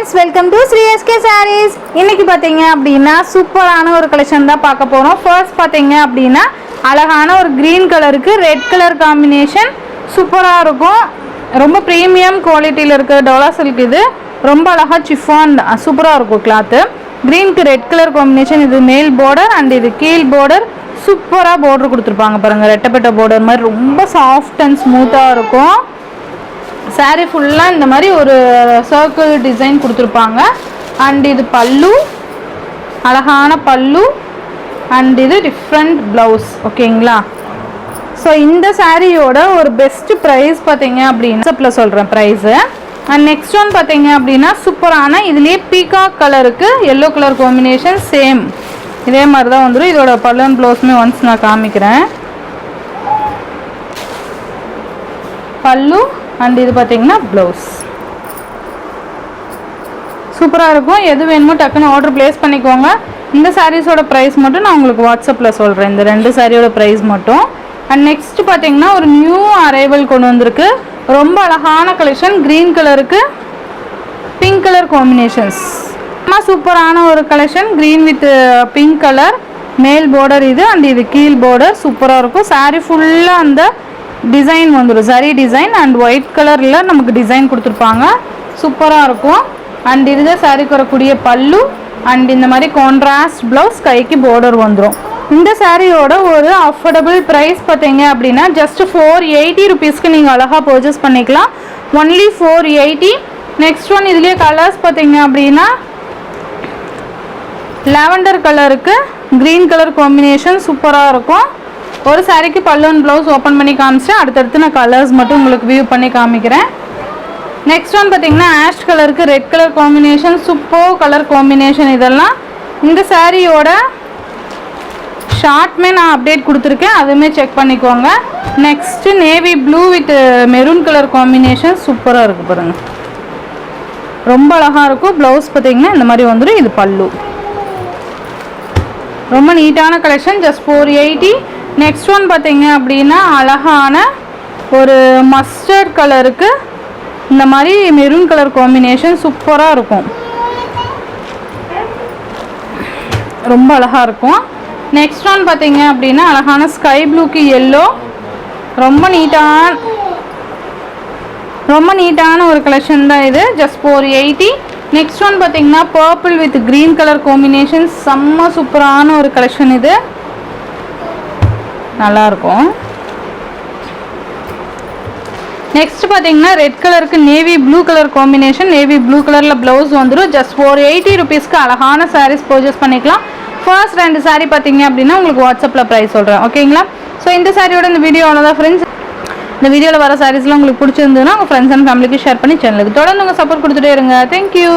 friends, welcome to Sri SK Sarees. இன்னைக்கு பாத்தீங்க அப்படினா சூப்பரான ஒரு கலெக்ஷன் தான் பார்க்க போறோம். ஃபர்ஸ்ட் பாத்தீங்க அப்படினா அழகான ஒரு green கலருக்கு ரெட் கலர் காம்பினேஷன் சூப்பரா இருக்கும். ரொம்ப பிரீமியம் குவாலிட்டில இருக்க டோலா சில்க் இது. ரொம்ப அழகா chiffon சூப்பரா இருக்கும் கிளாத். green க்கு ரெட் கலர் காம்பினேஷன் இது மேல் border and இது கீழ் border சூப்பரா border கொடுத்திருப்பாங்க பாருங்க. ரெட்டப்பட்ட border மாதிரி ரொம்ப சாஃப்ட் and ஸ்மூத்தா இருக்கும். saree ஃபுல்லா இந்த மாதிரி ஒரு சர்க்கிள் டிசைன் கொடுத்திருப்பாங்க and இது பல்லு அழகான பல்லு and இது டிஃபரண்ட் ப்ளவுஸ் ஓகேங்களா. ஸோ இந்த சாரியோட ஒரு பெஸ்ட் ப்ரைஸ் பார்த்தீங்க அப்படின்னா சப்ல சொல்கிறேன் ப்ரைஸு. அண்ட் நெக்ஸ்ட் ஒன் பார்த்தீங்க அப்படின்னா சூப்பரான இதுலேயே பீகாக் கலருக்கு எல்லோ கலர் காம்பினேஷன் சேம் இதே மாதிரி தான் வந்துடும். இதோட பல்லு அண்ட் ப்ளவுஸுமே ஒன்ஸ் நான் காமிக்கிறேன். பல்லு அண்ட் இது பார்த்தீங்கன்னா ப்ளவுஸ் சூப்பராக இருக்கும். எது வேணுமோ டக்குன்னு ஆர்டர் ப்ளேஸ் பண்ணிக்கோங்க. இந்த சாரீஸோட ப்ரைஸ் மட்டும் நான் உங்களுக்கு வாட்ஸ்அப்பில் சொல்கிறேன், இந்த ரெண்டு சாரியோட ப்ரைஸ் மட்டும். அண்ட் நெக்ஸ்ட் பார்த்தீங்கன்னா ஒரு நியூ அரைவல் கொண்டு வந்திருக்கு. ரொம்ப அழகான கலெக்ஷன். க்ரீன் கலருக்கு பிங்க் கலர் காம்பினேஷன்ஸ் சூப்பரான ஒரு collection. Green with pink colour மேல் பார்டர் இது அண்ட் இது கீழ் பார்டர் சூப்பராக இருக்கும். சாரீ ஃபுல்லாக அந்த டிசைன் வந்துடும் சரி டிசைன் அண்ட் ஒயிட் கலரில் நமக்கு டிசைன் கொடுத்துருப்பாங்க சூப்பராக இருக்கும். அண்ட் இதுதான் சாரீக்கு வரக்கூடிய பல்லு அண்ட் இந்த மாதிரி கான்ட்ராஸ்ட் ப்ளவுஸ் கைக்கு பார்டர் வந்துடும். இந்த சாரியோட ஒரு அஃபோர்டபுள் ப்ரைஸ் பார்த்தீங்க அப்படின்னா ஜஸ்ட் 480 ருபீஸ்க்கு நீங்கள் அழகாக பர்ச்சேஸ் பண்ணிக்கலாம். ஒன்லி 480. நெக்ஸ்ட் ஒன் இதுலேயே கலர்ஸ் பார்த்தீங்க அப்படின்னா லாவெண்டர் கலருக்கு க்ரீன் கலர் காம்பினேஷன் சூப்பராக இருக்கும். ஒரு சாரிக்கு பல்லு அண்ட் ப்ளவுஸ் ஓப்பன் பண்ணி காமிச்சிட்டேன். அடுத்தடுத்து நான் கலர்ஸ் மட்டும் உங்களுக்கு வியூ பண்ணி காமிக்கிறேன். நெக்ஸ்ட் ஒன் பார்த்தீங்கன்னா ஆஷ் கலருக்கு red colour combination super colour combination. இதெல்லாம் இந்த சாரியோட ஷார்ட்மே நான் அப்டேட் கொடுத்துருக்கேன், அதுவுமே செக் பண்ணிக்கோங்க. Next navy blue with maroon colour combination சூப்பராக இருக்குது பாருங்கள், ரொம்ப அழகாக இருக்கும். ப்ளவுஸ் பார்த்தீங்கன்னா இந்த மாதிரி வந்துடும். இது பல்லு ரொம்ப நீட்டான கலெக்ஷன். ஜஸ்ட் 480. நெக்ஸ்ட் ஒன் பார்த்தீங்க அப்படின்னா அழகான ஒரு மஸ்டர்ட் கலருக்கு இந்த மாதிரி மெரூன் கலர் காம்பினேஷன் சூப்பராக இருக்கும், ரொம்ப அழகாக இருக்கும். நெக்ஸ்ட் ஒன் பார்த்தீங்க அப்படின்னா அழகான ஸ்கை ப்ளூக்கு எல்லோ ரொம்ப நீட்டான ஒரு கலெக்ஷன் தான் இது. ஜஸ்ட் 480. நெக்ஸ்ட் ஒன் பார்த்தீங்கன்னா purple with green colour combination செம்ம சூப்பரான ஒரு கலெக்ஷன். இது நல்லாயிருக்கும். நெக்ஸ்ட் பார்த்தீங்கன்னா ரெட் கலருக்கு navy blue colour combination. Navy blue கலரில் ப்ளவுஸ் வந்துடும். ஜஸ்ட் 480 ருபீஸ்க்கு அழகான சாரீஸ் பர்ச்சேஸ் பண்ணிக்கலாம். ஃபர்ஸ்ட் ரெண்டு சாரீ பார்த்தீங்க அப்படின்னா உங்களுக்கு வாட்ஸ்அப்பில் ப்ரைஸ் சொல்கிறேன் ஓகேங்களா. ஸோ இந்த சாரியோட இந்த வீடியோ அவ்வளோதான் ஃப்ரெண்ட்ஸ். இந்த வீடியோவில் வர சாரீஸ்லாம் உங்களுக்கு பிடிச்சிருந்ததுன்னா உங்கள் ஃப்ரெண்ட்ஸ் அண்ட் ஃபேமிலிக்கு ஷேர் பண்ணி சேனலுக்கு தொடர்ந்து உங்கள் சப்போர்ட் கொடுத்துட்டே இருங்க. தேங்க்யூ.